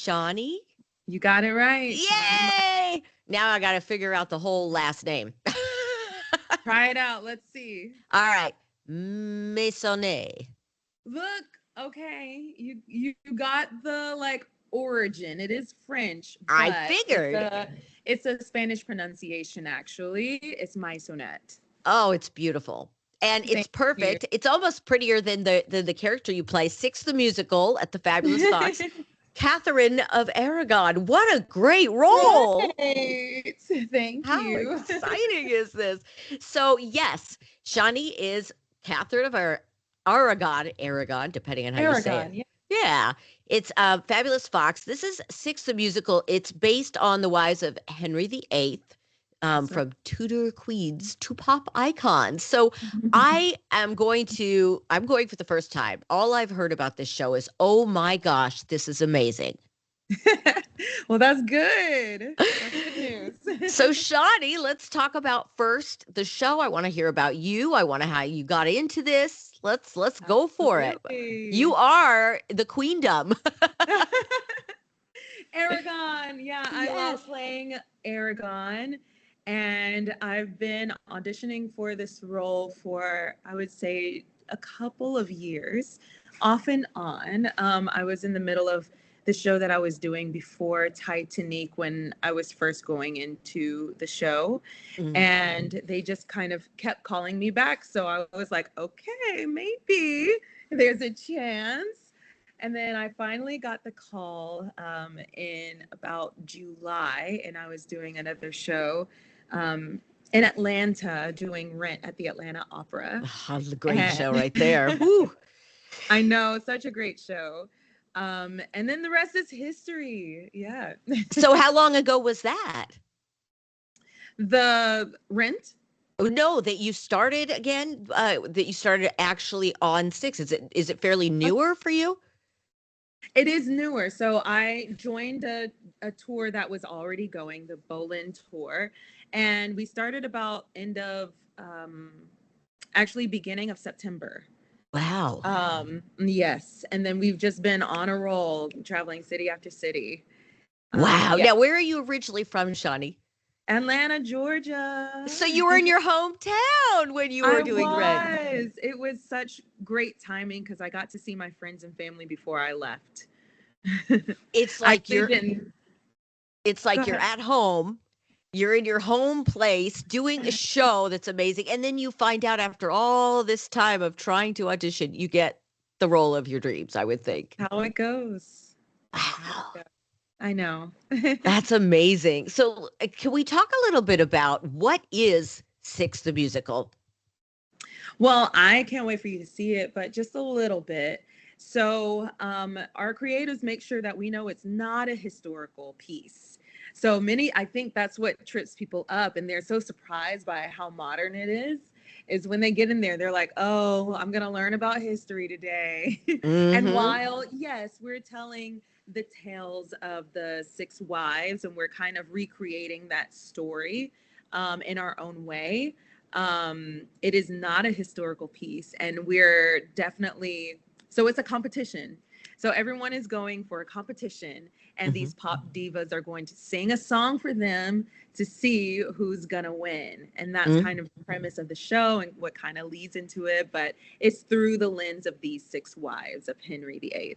Chani? You got it right. Yay! Now I got to figure out the whole last name. Try it out. Let's see. All right. Maisonet. Look, okay. You got the origin. It is French, I but figured. it's a Spanish pronunciation actually. It's Maisonet. Oh, it's beautiful. And it's Thank perfect. you. It's almost prettier than the character you play. Six the musical at the Fabulous Fox. Catherine of Aragon. What a great role. Great. Thank How you. exciting is this? So, yes, Chani is Catherine of Aragon, depending on how you say it. Aragon, yeah. Yeah, it's Fabulous Fox. This is Six the Musical. It's based on the wives of Henry VIII, That's right. from Tudor queens to pop icons. So I'm going for the first time. All I've heard about this show is, oh my gosh, this is amazing. Well, that's good. That's good news. So, Shani, let's talk about first the show. I want to hear about you. I want to how you got into this. Let's go for it. You Absolutely. are the queendom. Aragon. Yeah, I love Yes. playing Aragon. And I've been auditioning for this role for, I would say, a couple of years, off and on. I was in the middle of the show that I was doing before Titanic when I was first going into the show. Mm. And they just kind of kept calling me back. So I was like, okay, maybe there's a chance. And then I finally got the call in about July, and I was doing another show in Atlanta doing Rent at the Atlanta Opera. Oh, the great And show right there. Woo. I know, such a great show. And then the rest is history. Yeah. So, how long ago was that? The Rent. Oh, no, that you started again. That you started actually on Six. Is it fairly newer for you? It is newer. So I joined a tour that was already going, the Bolin tour. And we started about end of actually beginning of September. Wow. Yes. And then we've just been on a roll, traveling city after city. Wow. Yeah. Now, where are you originally from, Shani? Atlanta, Georgia. So you were in your hometown when you were I doing Rent. was. It was such great timing because I got to see my friends and family before I left. It's I like lived you're in. it's Go like you're ahead. at home, you're in your home place doing a show that's amazing, and then you find out after all this time of trying to audition, you get the role of your dreams, I would think. How it goes. How it Wow. goes. I know. That's amazing. So, can we talk a little bit about what is Six the Musical? Well, I can't wait for you to see it, but just a little bit. So, our creatives make sure that we know it's not a historical piece. So many, I think that's what trips people up, and they're so surprised by how modern it is when they get in there, they're like, oh, I'm going to learn about history today. And Mm-hmm. while, yes, we're telling the tales of the six wives and we're kind of recreating that story in our own way, it is not a historical piece. And we're definitely, so it's a competition. So everyone is going for a competition, and Mm-hmm. these pop divas are going to sing a song for them to see who's gonna win. And that's Mm-hmm. kind of the premise of the show and what kind of leads into it. But it's through the lens of these six wives of Henry VIII.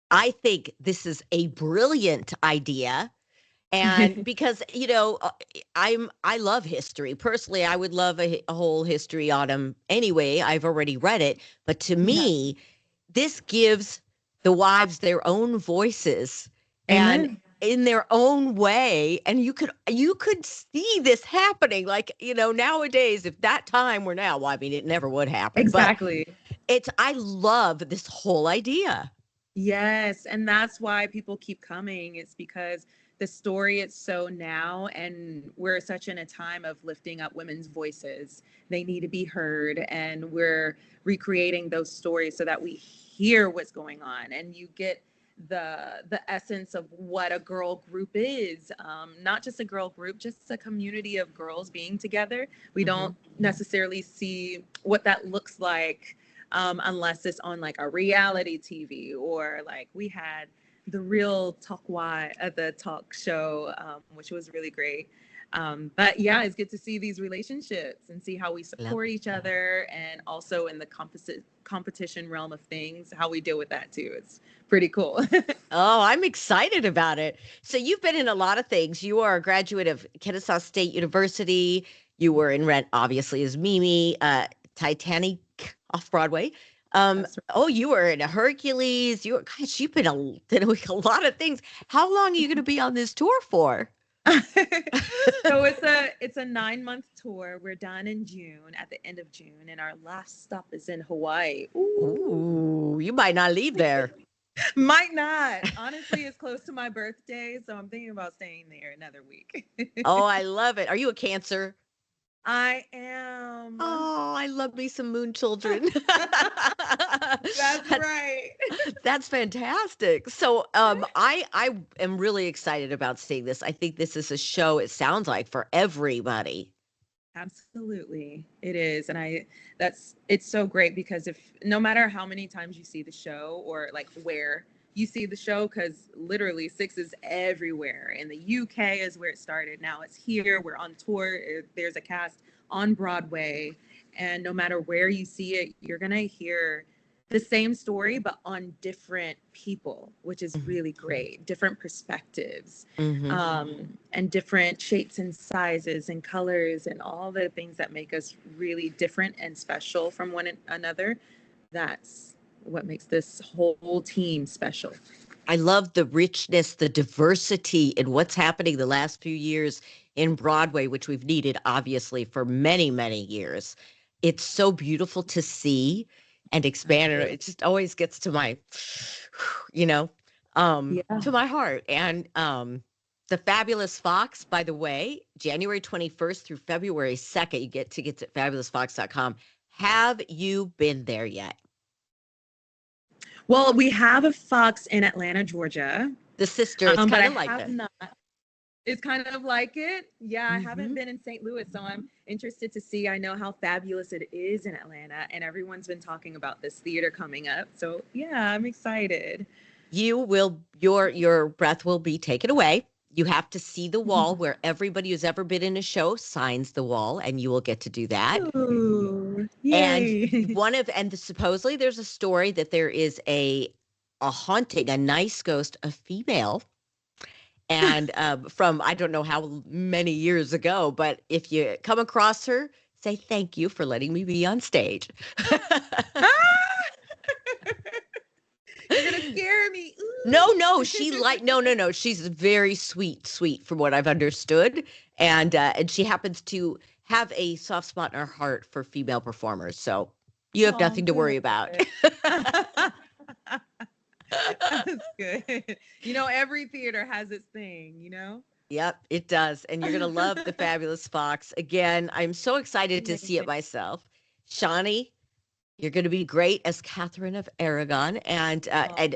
I think this is a brilliant idea. And because, I love history. Personally, I would love a whole history autumn anyway. I've already read it. But to Yeah. me, this gives the wives their own voices and Amen. in their own way. And you could see this happening. Like, nowadays, if that time were now, well, I mean, it never would happen. But Exactly. I love this whole idea. Yes, and that's why people keep coming. It's because the story is so now, and we're such in a time of lifting up women's voices. They need to be heard, and we're recreating those stories so that we hear what's going on, and you get the essence of what a girl group is. Not just a girl group, just a community of girls being together. We Hmm. don't necessarily see what that looks like unless it's on like a reality TV or like we had the real the talk show, which was really great. But yeah, it's good to see these relationships and see how we support each other, and also in the competition realm of things, how we deal with that too. It's pretty cool. Oh, I'm excited about it. So you've been in a lot of things. You are a graduate of Kennesaw State University. You were in Rent, obviously, as Mimi, Titanic off Broadway. That's Oh, you were in a Hercules. Gosh, you've been doing a lot of things. How long are you going to be on this tour for? So it's a 9-month tour. We're done in June, at the end of June, and our last stop is in Hawaii. Ooh, you might not leave there. Might not. Honestly, it's close to my birthday, so I'm thinking about staying there another week. Oh, I love it. Are you a Cancer? I am. Oh, I love me some moon children. That's right. That's fantastic. So, I am really excited about seeing this. I think this is a show, it sounds like, for everybody. Absolutely. It is. And it's so great, because no matter how many times you see the show, or like where you see the show, because literally Six is everywhere. In the UK is where it started. Now it's here. We're on tour. There's a cast on Broadway. And no matter where you see it, you're going to hear the same story, but on different people, which is really great. Different perspectives, and different shapes and sizes and colors, and all the things that make us really different and special from one another. That's what makes this whole team special. I love the richness, the diversity in what's happening the last few years in Broadway, which we've needed, obviously, for many, many years. It's so beautiful to see and expand. And it just always gets to my, to my heart. And The Fabulous Fox, by the way, January 21st through February 2nd, you get tickets at fabulousfox.com. Have you been there yet? Well, we have a Fox in Atlanta, Georgia. The sister, it's kind of like that. Not. It's kind of like it. Yeah, I haven't been in St. Louis, so I'm interested to see. I know how fabulous it is in Atlanta, and everyone's been talking about this theater coming up. So yeah, I'm excited. Your breath will be taken away. You have to see the wall where everybody who's ever been in a show signs the wall, and you will get to do that. Ooh, yay. And supposedly there's a story that there is a haunting, a nice ghost, a female. And from, I don't know how many years ago, but if you come across her, say, thank you for letting me be on stage. You're going to scare me. Ooh. No, no. She's very sweet from what I've understood. And she happens to have a soft spot in her heart for female performers. So you have nothing to worry about. That's good. Every theater has its thing, Yep, it does. And you're going to love The Fabulous Fox. Again, I'm so excited to see it myself. Chani, you're going to be great as Catherine of Aragon. And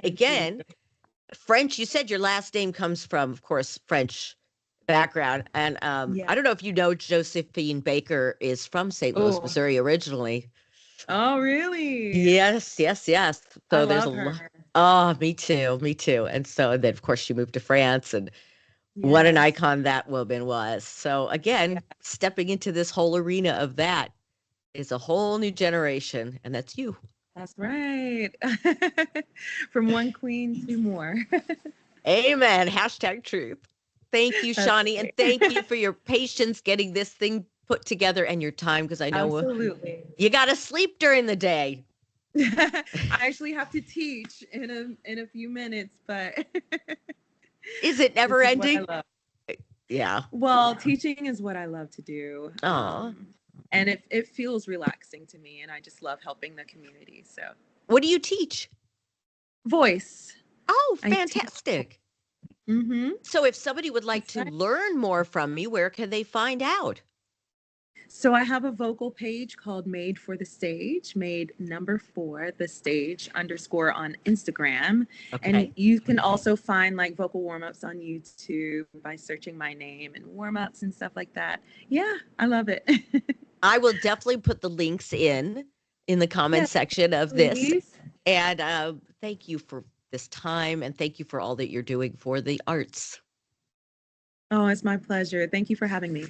again, French, you said your last name comes from, of course, French background. And I don't know if you know, Josephine Baker is from St. Louis, Missouri originally. Oh, really? Yes. So I there's love her. Oh, me too. And then, of course, she moved to France, and what an icon that woman was. So again, stepping into this whole arena of that is a whole new generation, and that's you. That's right. From one queen to more. Amen. #truth. Thank you, Chani, and thank you for your patience getting this thing put together and your time, because I know you got to sleep during the day. I actually have to teach in a few minutes, but is it never ending? Yeah. Well, teaching is what I love to do. Oh. And it feels relaxing to me, and I just love helping the community. So, what do you teach? Voice. Oh, fantastic. So if somebody would like to learn more from me, where can they find out? So I have a vocal page called Made for the Stage, made #4, the stage _ on Instagram. Okay. And you can also find like vocal warm-ups on YouTube by searching my name and warm-ups and stuff like that. Yeah, I love it. I will definitely put the links in the comment section of this. And thank you for this time, and thank you for all that you're doing for the arts. Oh, it's my pleasure. Thank you for having me.